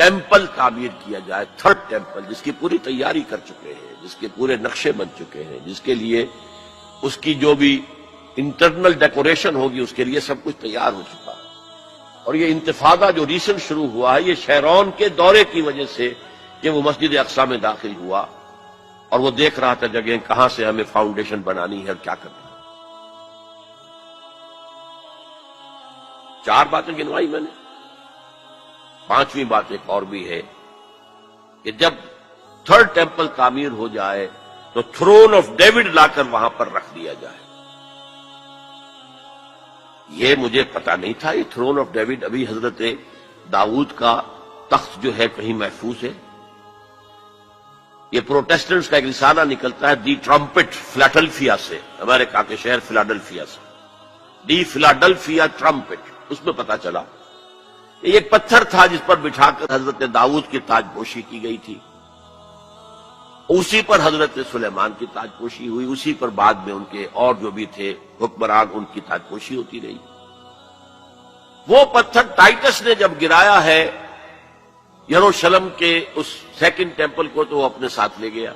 Temple تعمیر کیا جائے، تھرڈ ٹیمپل، جس کی پوری تیاری کر چکے ہیں، جس کے پورے نقشے بن چکے ہیں، جس کے لیے اس کی جو بھی انٹرنل ڈیکوریشن ہوگی اس کے لیے سب کچھ تیار ہو چکا ہے۔ اور یہ انتفاضہ جو ریسنٹ شروع ہوا ہے یہ شیرون کے دورے کی وجہ سے کہ وہ مسجد اقصی میں داخل ہوا اور وہ دیکھ رہا تھا جگہ کہاں سے ہمیں فاؤنڈیشن بنانی ہے اور کیا کرنا ہے۔ 4 باتیں گنوائی میں نے، 5ویں بات ایک اور بھی ہے کہ جب تھرڈ ٹیمپل تعمیر ہو جائے تو تھرون آف ڈیوڈ لا کر وہاں پر رکھ دیا جائے۔ یہ مجھے پتا نہیں تھا، یہ تھرون آف ڈیوڈ ابھی حضرت داؤد کا تخت جو ہے کہیں محفوظ ہے۔ یہ پروٹیسٹنٹس کا ایک رسالہ نکلتا ہے دی ٹرمپٹ فلاڈلفیا سے، امریکہ کے شہر فلاڈلفیا سے، دی فلاڈلفیا ٹرمپٹ، اس میں پتا چلا یہ ایک پتھر تھا جس پر بٹھا کر حضرت داؤد کی تاج پوشی کی گئی تھی، اسی پر حضرت سلیمان کی تاج پوشی ہوئی، اسی پر بعد میں ان کے اور جو بھی تھے حکمران ان کی تاج پوشی ہوتی رہی۔ وہ پتھر ٹائٹس نے جب گرایا ہے یروشلم کے اس سیکنڈ ٹیمپل کو تو وہ اپنے ساتھ لے گیا،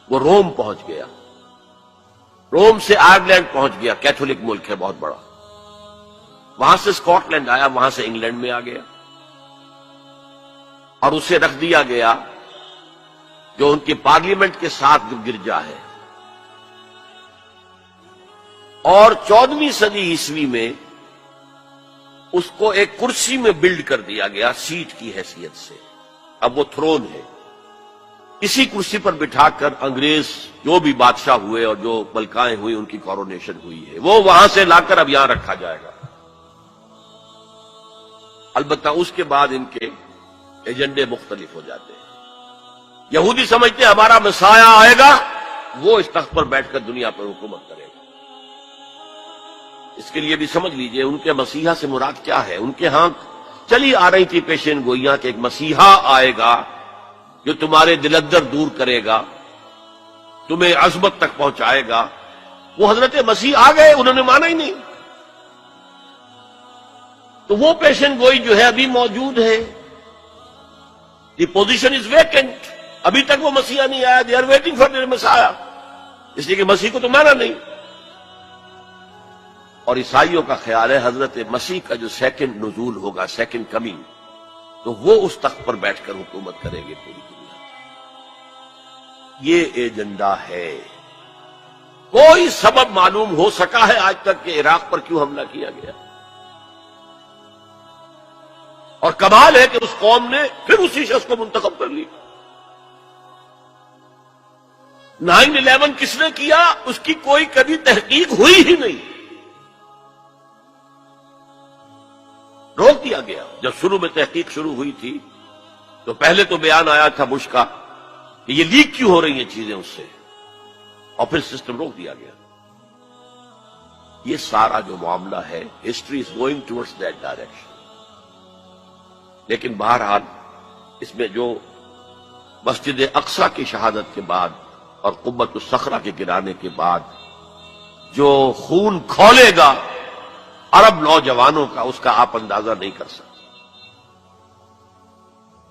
وہ روم پہنچ گیا، روم سے آئرلینڈ پہنچ گیا، کیتھولک ملک ہے بہت بڑا، وہاں سے اسکاٹ لینڈ آیا، وہاں سے انگلینڈ میں آ گیا اور اسے رکھ دیا گیا جو ان کی پارلیمنٹ کے ساتھ جو گرجا ہے۔ اور 14ویں صدی عیسوی میں اس کو ایک کرسی میں بلڈ کر دیا گیا سیٹ کی حیثیت سے، اب وہ تھرون ہے۔ اسی کرسی پر بٹھا کر انگریز جو بھی بادشاہ ہوئے اور جو ملکائیں ہوئی ان کی کورونیشن ہوئی ہے، وہ وہاں سے لا کر اب یہاں رکھا جائے گا۔ البتہ اس کے بعد ان کے ایجنڈے مختلف ہو جاتے ہیں۔ یہودی سمجھتے ہیں ہمارا مسیح آئے گا، وہ اس تخت پر بیٹھ کر دنیا پر حکومت کرے گا۔ اس کے لیے بھی سمجھ لیجئے ان کے مسیحا سے مراد کیا ہے۔ ان کے ہاں چلی آ رہی تھی پیشین گوئیاں کہ ایک مسیحا آئے گا جو تمہارے دل اندر دور کرے گا، تمہیں عظمت تک پہنچائے گا۔ وہ حضرت مسیح آ گئے، انہوں نے مانا ہی نہیں، تو وہ پیشین گوئی جو ہے ابھی موجود ہے۔ دی پوزیشن از ویکنٹ، ابھی تک وہ مسیحا نہیں آیا، they are waiting for their مسیحا، اس لیے کہ مسیح کو تو مانا نہیں۔ اور عیسائیوں کا خیال ہے حضرت مسیح کا جو سیکنڈ نزول ہوگا، سیکنڈ کمنگ، تو وہ اس تخت پر بیٹھ کر حکومت کریں گے پوری دنیا۔ یہ ایجنڈا ہے۔ کوئی سبب معلوم ہو سکا ہے آج تک کہ عراق پر کیوں حملہ کیا گیا؟ اور کمال ہے کہ اس قوم نے پھر اسی شخص کو منتخب کر لی۔ 9/11 کس نے کیا اس کی کوئی کبھی تحقیق ہوئی ہی نہیں، روک دیا گیا۔ جب شروع میں تحقیق شروع ہوئی تھی تو پہلے تو بیان آیا تھا بش کا کہ یہ لیک کیوں ہو رہی ہیں چیزیں اس سے، اور پھر سسٹم روک دیا گیا۔ یہ سارا جو معاملہ ہے، history is going towards that direction. لیکن بہرحال اس میں جو مسجد اقصی کی شہادت کے بعد اور قبۃ الصخرہ کے گرانے کے بعد جو خون کھولے گا عرب نوجوانوں کا، اس کا آپ اندازہ نہیں کر سکتے۔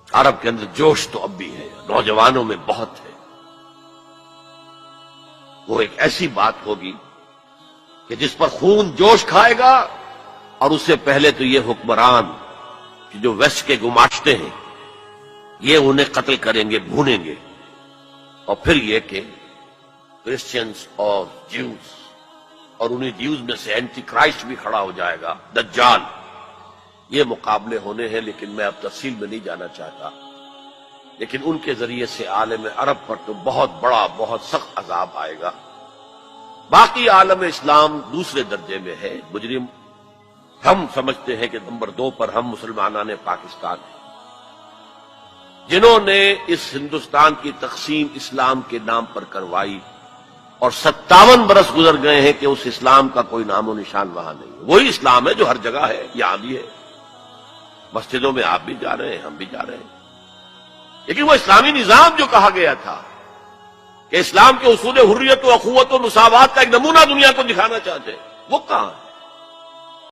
عرب کے اندر جوش تو اب بھی ہے، نوجوانوں میں بہت ہے۔ وہ ایک ایسی بات ہوگی کہ جس پر خون جوش کھائے گا، اور اس سے پہلے تو یہ حکمران جو ویسٹ کے گماشتے ہیں یہ انہیں قتل کریں گے، بھونیں گے، اور پھر یہ کہ کرسچنز اور جیوز، اور انہیں جیوز میں سے اینٹی کرائسٹ بھی کھڑا ہو جائے گا، دجال۔ یہ مقابلے ہونے ہیں، لیکن میں اب تفصیل میں نہیں جانا چاہتا۔ لیکن ان کے ذریعے سے عالم عرب پر تو بہت بڑا، بہت سخت عذاب آئے گا۔ باقی عالم اسلام دوسرے درجے میں ہے، مجرم۔ ہم سمجھتے ہیں کہ نمبر 2 پر ہم مسلمانان پاکستان ہیں، جنہوں نے اس ہندوستان کی تقسیم اسلام کے نام پر کروائی، اور 57 برس گزر گئے ہیں کہ اس اسلام کا کوئی نام و نشان وہاں نہیں ہے۔ وہی اسلام ہے جو ہر جگہ ہے، یہاں بھی ہے، مسجدوں میں آپ بھی جا رہے ہیں، ہم بھی جا رہے ہیں۔ لیکن وہ اسلامی نظام جو کہا گیا تھا کہ اسلام کے اصول حریت و اخوت و مساوات کا ایک نمونہ دنیا کو دکھانا چاہتے ہیں، وہ کہاں ہے؟